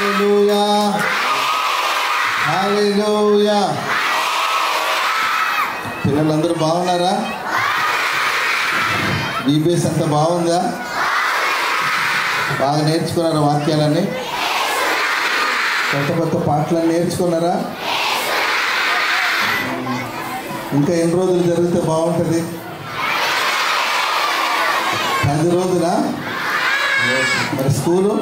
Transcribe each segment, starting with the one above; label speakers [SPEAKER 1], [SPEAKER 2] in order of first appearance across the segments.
[SPEAKER 1] హల్లెలూయా హల్లెలూయా. పిల్లలందరూ బాగున్నారా? బీబీఎస్ అంతా బాగుందా? బాగా నేర్చుకున్నారా వాక్యాలన్నీ? కొత్త కొత్త పాటలన్నీ నేర్చుకున్నారా? ఇంకా ఎన్ని రోజులు జరిగితే బాగుంటుంది? 10 రోజులా? మరి స్కూలు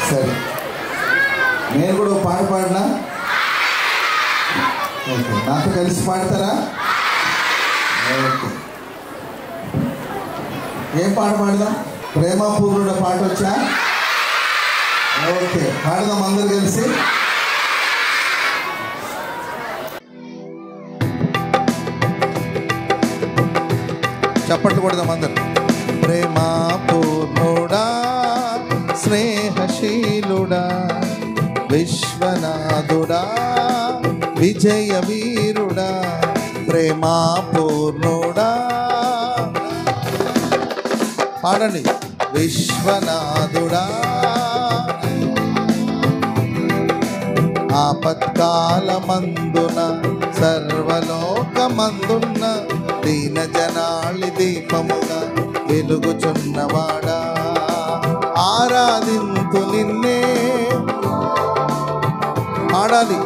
[SPEAKER 1] సరే. నేను కూడా ఒక పాట పాడినా? ఓకే, నాతో కలిసి పాడతారా? ఓకే, ఏం పాట పాడదాం? ప్రేమపూర్ణుడ పాట వచ్చా? ఓకే, పాడదాం అందరు కలిసి. చప్పట్లు కొడదాం అందరు. ప్రేమపూర్ణుడా స్నేహశీలుడా విశ్వనాథుడా విజయ వీరుడా ప్రేమపూర్ణుడా. పాడండి. విశ్వనాథుడా ఆపత్కాలమందున సర్వలోకమందున్న దీన జనాళి దీపముగా వెలుగుచున్నవాడా ఆరాధింతు నిన్నే. పాడాలి.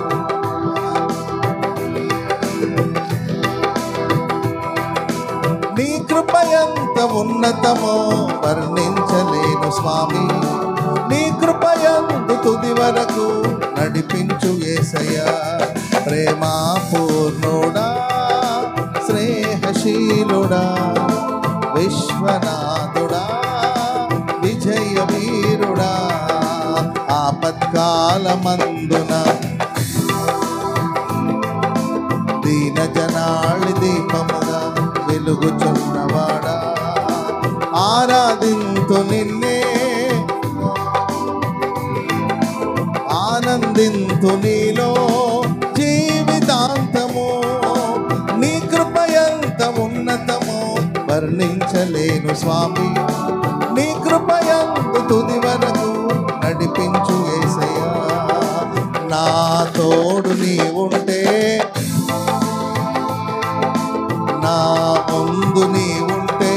[SPEAKER 1] నీ కృప ఎంత ఉన్నతమో వర్ణించలేను స్వామి. నీ కృప యందు తుది వరకు నడిపించు యేసయ్యా. ప్రేమపూర్ణుడా స్నేహశీలుడా విశ్వనాథుడా విజయ వీరుడా ఆపత్కాలమందున దీన జనాళి దీపముగా వెలుగుచున్నవాడా ఆరాధింతు నిన్నే. ఆనందింతు నీలో జీవితాంతము. నీ కృప ఎంత ఉన్నతమో వర్ణించలేను స్వామి. నీ కృప యందు తుది వరకు నడిపించు యేసయ్యా. నా తోడు నీ ఉంటే, నా ముందు నీ ఉంటే,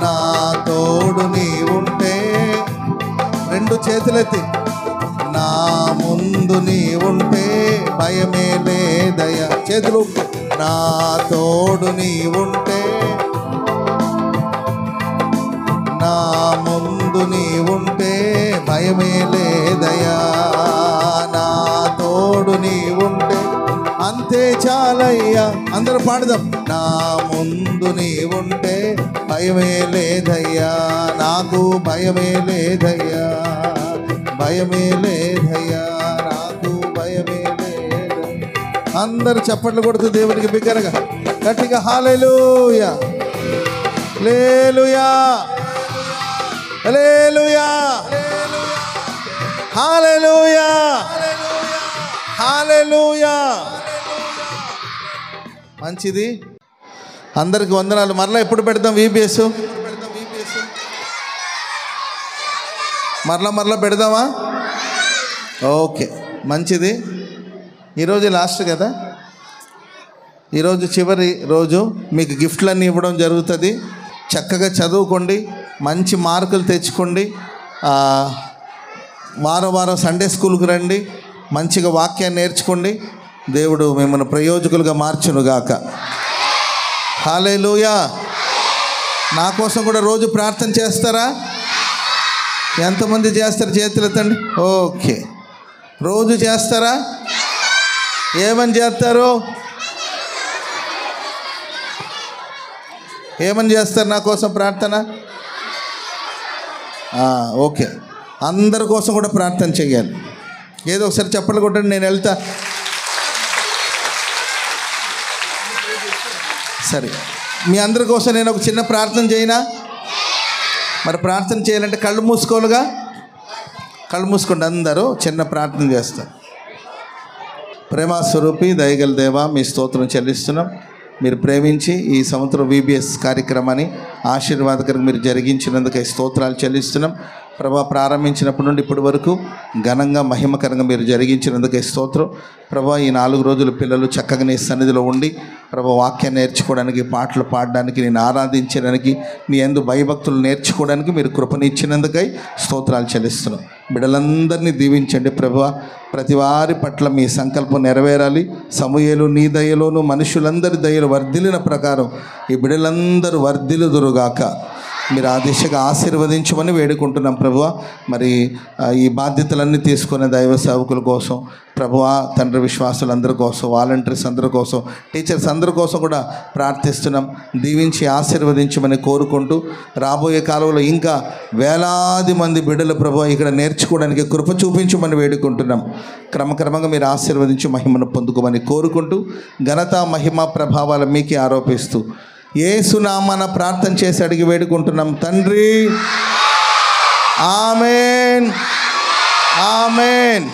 [SPEAKER 1] నా తోడు నీ ఉంటే. 2 చేతులెత్తి. నా ముందు నీ ఉంటే భయమే లేదయ్యా. చేతులు. నా తోడు నీ ఉంటే, నా ముందు నీ ఉంటే భయమే లేదయ్యా. నా తోడు నీ ఉంటే అంతే చాలయ్యా. అందరూ పాడదాం. నా ముందు నీ ఉంటే భయమే లేదయ్యా. నాకు భయమే లేదయ్యా. భయమే లేదయ్యా. నాకు భయమే లేదయ్యా. అందరు చప్పట్లు కొడుతూ దేవునికి బిగ్గరగా గట్టిగా హల్లెలూయా హల్లెలూయా హల్లెలూయా హల్లెలూయా హల్లెలూయా. మంచిది. అందరికి వందనాలు. మరలా ఎప్పుడు పెడదాం VBS? మరలా పెడదామా? ఓకే, మంచిది. ఈరోజు లాస్ట్ కదా, ఈరోజు చివరి రోజు. మీకు గిఫ్ట్లన్నీ ఇవ్వడం జరుగుతుంది. చక్కగా చదువుకోండి, మంచి మార్కులు తెచ్చుకోండి. వారం సండే స్కూల్కి రండి, మంచిగా వాక్యాన్ని నేర్చుకోండి. దేవుడు మిమ్మల్ని ప్రయోజకులుగా మార్చునుగాక. హల్లెలూయా. నా కోసం కూడా రోజు ప్రార్థన చేస్తారా? ఎంతమంది చేస్తారు? చేతులు ఎత్తండి. ఓకే, రోజు చేస్తారా? ఏమని చేస్తారు? ఏమని చేస్తారు నా కోసం ప్రార్థన? ఓకే, అందరి కోసం కూడా ప్రార్థన చేయాలి. ఏదో ఒకసారి చెప్పలు కొట్టండి, నేను వెళ్తా. సరే, మీ అందరి కోసం నేను ఒక చిన్న ప్రార్థన చేయనా? మరి ప్రార్థన చేయాలంటే కళ్ళు మూసుకోవాలిగా. కళ్ళు మూసుకోండి. అందరూ చిన్న ప్రార్థన చేస్తారు. ప్రేమ స్వరూపి దయగల దేవా, మీ స్తోత్రం చెల్లిస్తున్నాం. మీరు ప్రేమించి ఈ సంవత్సరం VBS కార్యక్రమాన్ని ఆశీర్వాదకరంగా మీరు జరిగించినందుకు స్తోత్రాలు చెల్లిస్తున్నాం ప్రభా. ప్రారంభించినప్పటి నుండి ఇప్పటి వరకు ఘనంగా మహిమకరంగా మీరు జరిగించినందుకే స్తోత్రం ప్రభా. ఈ 4 రోజులు పిల్లలు చక్కగా నీ సన్నిధిలో ఉండి ప్రభా వాక్యాన్ని నేర్చుకోవడానికి, పాటలు పాడడానికి, నేను ఆరాధించడానికి, నీ యందు భయభక్తులు నేర్చుకోవడానికి మీరు కృపనిచ్చినందుకై స్తోత్రాలు చెల్లిస్తున్నాం. బిడ్డలందరినీ దీవించండి ప్రభా. ప్రతి వారి పట్ల మీ సంకల్పం నెరవేరాలి. సమూయేలు నీ దయలోను మనుషులందరి దయలు వర్ధిల్లిన ప్రకారం ఈ బిడ్డలందరూ వర్ధిల్లుదురుగాక. మీరు ఆ దిశగా ఆశీర్వదించమని వేడుకుంటున్నాం ప్రభువా. మరి ఈ బాధ్యతలన్నీ తీసుకునే దైవ సేవకుల కోసం ప్రభువా, తండ్రి విశ్వాసులందరి కోసం, వాలంటీర్స్ అందరి కోసం, టీచర్స్ అందరి కోసం కూడా ప్రార్థిస్తున్నాం. దీవించి ఆశీర్వదించమని కోరుకుంటూ రాబోయే కాలంలో ఇంకా వేలాది మంది బిడ్డలు ప్రభువా ఇక్కడ నేర్చుకోవడానికి కృప చూపించమని వేడుకుంటున్నాం. క్రమక్రమంగా మీరు ఆశీర్వదించి మహిమను పొందుకోమని కోరుకుంటూ ఘనత మహిమ ప్రభావాలు మీకే ఆరోపిస్తూ యేసు నామమున ప్రార్థన చేసి అడిగి వేడుకుంటున్నాం తండ్రి. ఆమేన్, ఆమేన్.